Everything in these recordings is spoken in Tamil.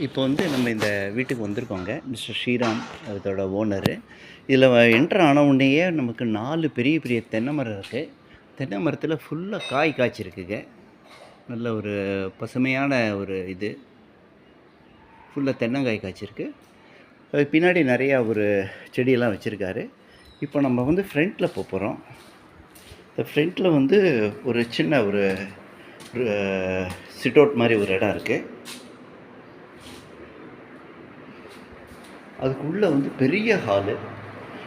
இப்போ வந்து நம்ம இந்த வீட்டுக்கு வந்திருக்கோங்க. மிஸ்டர் ஸ்ரீராம் இதோட ஓனரு. இதில என்டர் ஆன உடனேயே நமக்கு 4 பெரிய பெரிய தென்னை மரம் இருக்கு. தென்னை மரத்தில ஃபுல்லா காய் காய்ச்சிருக்குங்க. நல்ல ஒரு பசுமையான ஒரு இது. ஃபுல்லா தென்னங்காய் காய்ச்சிருக்கு. அதுக்கு பின்னாடி நெறையா ஒரு செடியெல்லாம் வச்சிருக்காரு. இப்போ நம்ம வந்து ஃப்ரண்ட்ல போப்போறோம். இந்த ஃப்ரண்ட்ல வந்து ஒரு சின்ன ஒரு சிட் அவுட் மாரி ஒரு இடம் இருக்கு. அதுக்குள்ள வந்து பெரிய ஹாலு.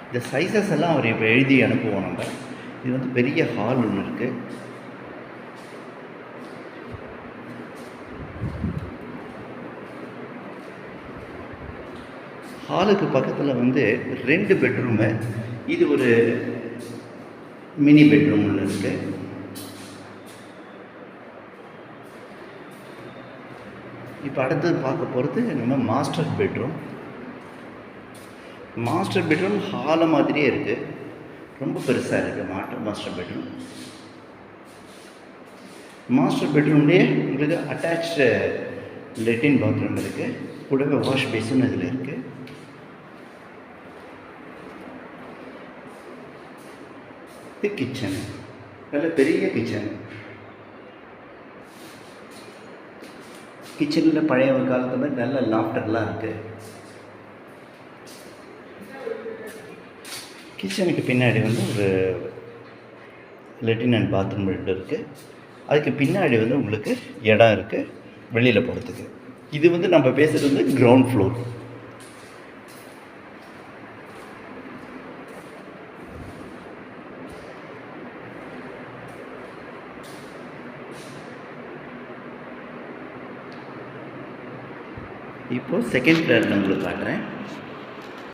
இந்த சைஸஸ் எல்லாம் அவர் இப்போ எழுதி அனுப்புவோம் நம்ம. இது வந்து பெரிய ஹால் ஒன்று இருக்கு. ஹாலுக்கு பக்கத்தில் வந்து 2 பெட்ரூமு. இது ஒரு மினி பெட்ரூம் ஒன்று இருக்கு. இப்போ அடுத்தது பார்க்க போகிறது நம்ம மாஸ்டர் பெட்ரூம். மாஸ்டர் பெட்ரூம் ஹாலை மாதிரியே இருக்குது. ரொம்ப பெருசாக இருக்குது மாஸ்டர் பெட்ரூம். மாஸ்டர் பெட்ரூம்லேயே உங்களுக்கு அட்டாச்சு லெட்டின் பாத்ரூம் இருக்குது. கூடவே வாஷ் பேசின் இதில் இருக்குது. இது கிச்சன். நல்ல பெரிய கிச்சன். கிச்சனில் பழைய காலத்து மாதிரி நல்ல லாஃப்டர்லாம் இருக்குது. கிச்சனுக்கு பின்னாடி வந்து ஒரு லெட்டின் அண்ட் பாத்ரூம் இருக்குது. அதுக்கு பின்னாடி வந்து உங்களுக்கு இடம் இருக்குது வெளியில் போகிறதுக்கு. இது வந்து நம்ம பேசுகிறது வந்து கிரவுண்ட் ஃப்ளோர். இப்போது செகண்ட் ஃப்ளோரில் உங்களுக்கு காட்டுறேன்.